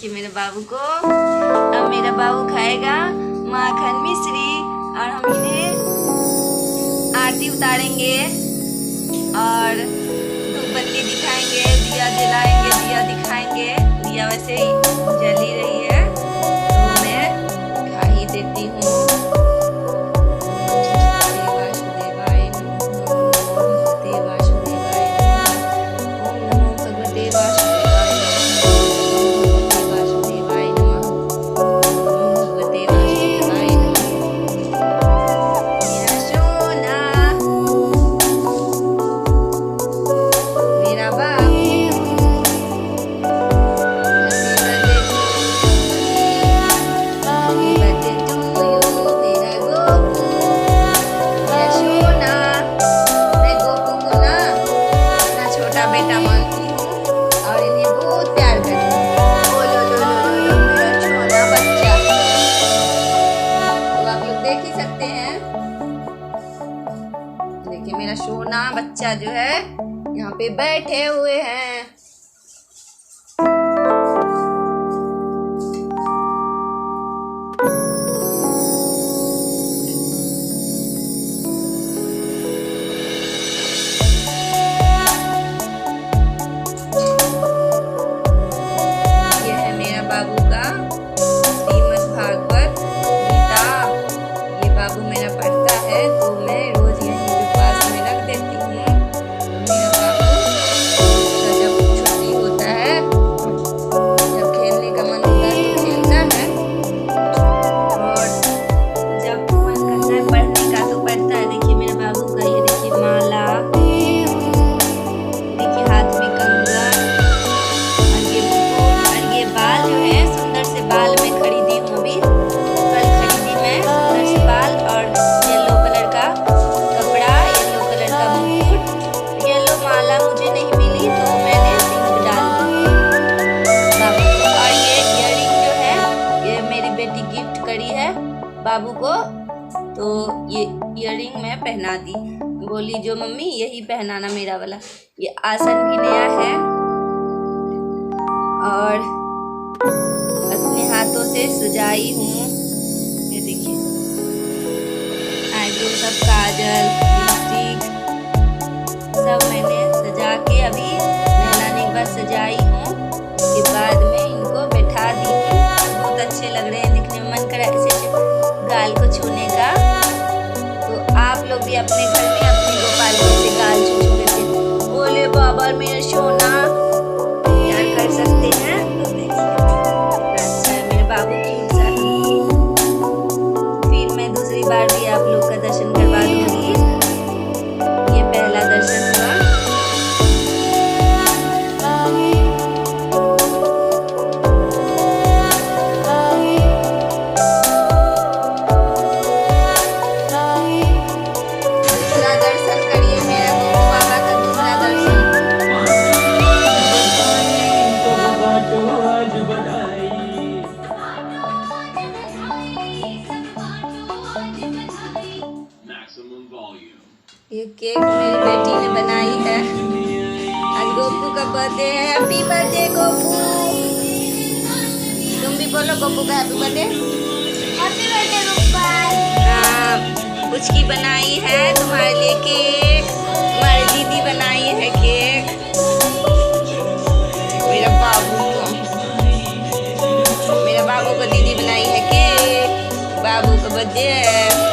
देखिए मेरे बाबू को। अब मेरा बाबू खाएगा माखन मिश्री और हम इन्हें आरती उतारेंगे और धूपबत्ती दिखाएंगे, दिया जलाएंगे, दिया दिखाएंगे। दिया वैसे ही जल ही रही है तो मैं खा ही देती हूँ। देखिए मेरा सोना बच्चा जो है यहाँ पे बैठे हुए हैं। ये है मेरा बाबू का श्रीमद् भागवत गीता। ये बाबू मेरा पढ़ता है तो मैं रोज यहीं पे पास में रख देती हूँ। मेरा बाबू का जब छुट्टी होता है, जब खेलने का मन होता है तो खेलता है और जब मन करता है पढ़ने का तो पढ़ता है। देखिए मेरे बाबू का ये देखिए माला, देखिए हाथ में कंगन और ये मुकुट और ये बाल जो है सुंदर से बाल में खरीदी हूँ अभी। कल खरीदी मैं सुंदर से बाल और येलो कलर का कपड़ा, येलो कलर का मुकुट। येलो माला मुझे नहीं मिली तो मैंने पिंक डाल दी बाबू को। और ये इयररिंग जो है ये मेरी बेटी गिफ्ट करी है बाबू को, तो ये इयररिंग मैं पहना दी। बोली जो मम्मी यही पहनाना मेरा वाला। ये आसन भी नया है और अपने हाथों से सजाई हूँ। ये देखिए आईब्रो सब, काजल, लिपस्टिक सब मैंने सजा के अभी नहलाने के बाद सजाई हूँ। उसके बाद में इनको बैठा दी हूँ। बहुत अच्छे लग रहे हैं दिखने में, मन करा ऐसे गाल को छूने का। तो आप लोग भी अपने घर में अपने गोपाल को ऐसे गाल छू देते बोले बाबा मेरा सोना प्यार कर सकते हैं। तो देखिए अच्छा है मेरे बाबू की इंसान। फिर मैं दूसरी बार भी आप लोग का दर्शन करवा दूंगी। ये पहला दर्शन हुआ। दूसरा दर्शन करिए मेरा गोपू बाबा का, दूसरा दर्शन। ये केक मेरी बेटी ने बनाई है। आज गोपू का बर्थडे है। Happy birthday Gopu. तुम भी बोलो गोपू का happy birthday. Happy birthday Gopal. हाँ, कुछ की बनाई है तुम्हारे लिए केक। तुम्हारी दीदी बनाई है केक। मेरा बाबू को दीदी बनाई है केक। बाबू का बर्थडे है।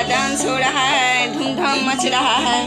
डांस हो रहा है, धूमधाम मच रहा है।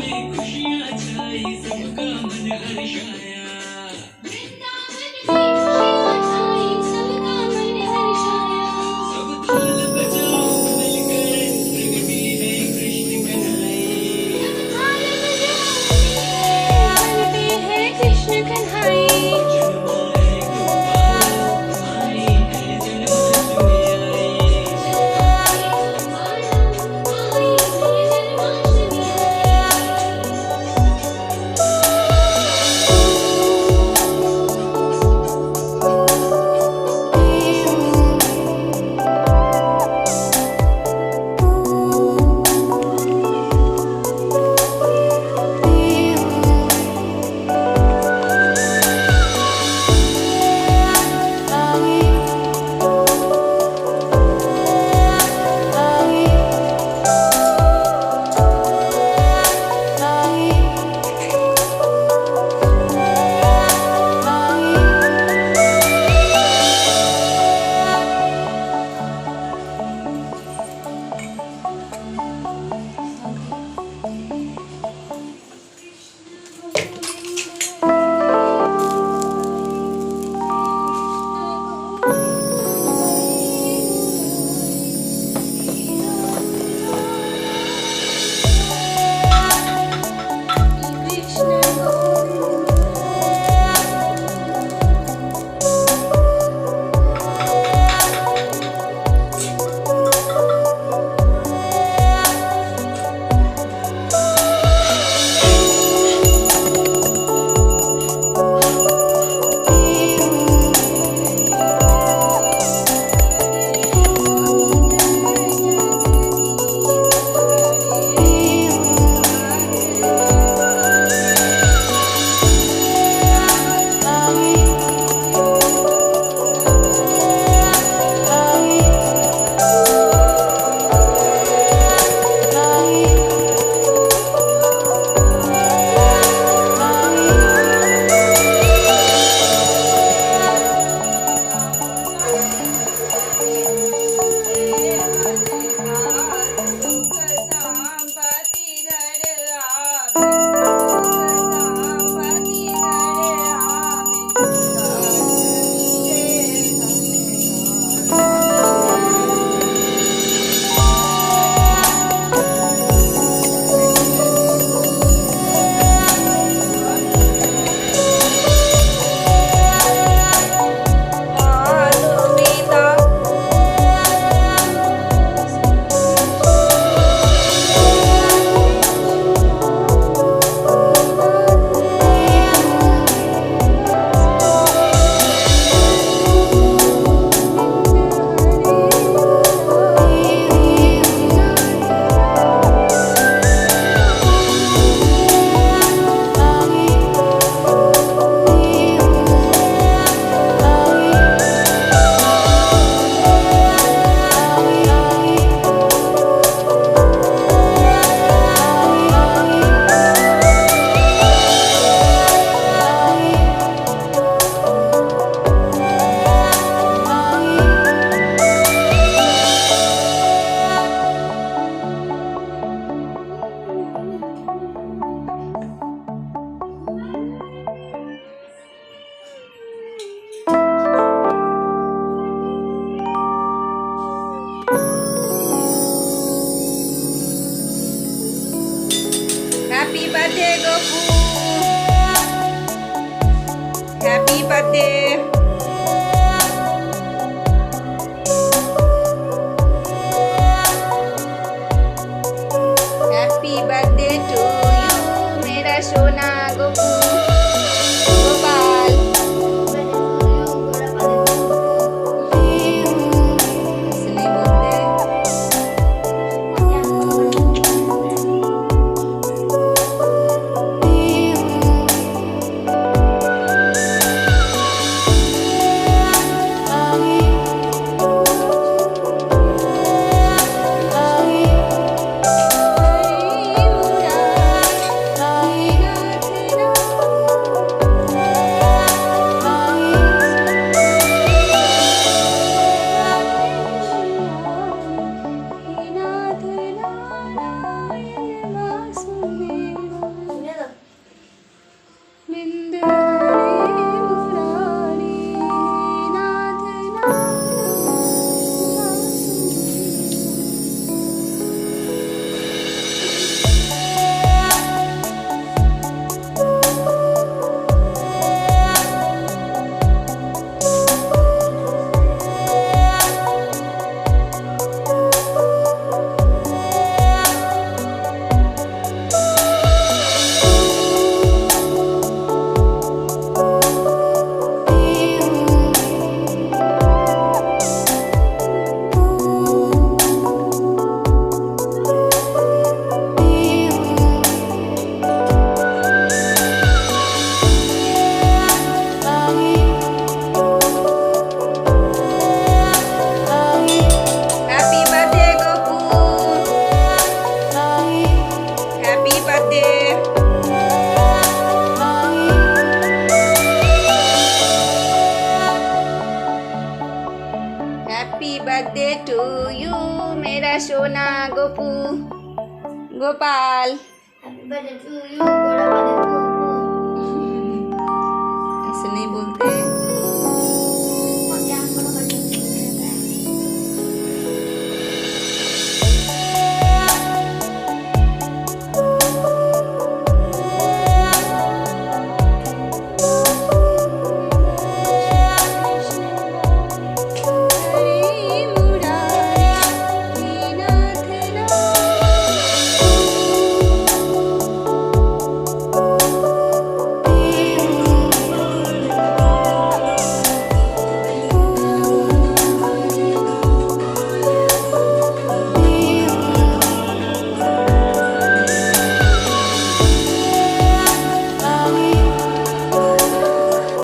birthday, Gopu. Happy birthday. Happy birthday to you, मेरा सोना गोपू गोपाल. इसलिए बोलते Happy birthday, Gopu. Happy birthday. Happy birthday to you, मेरा सोना Gopu Gopal. Happy birthday to you, Gopal.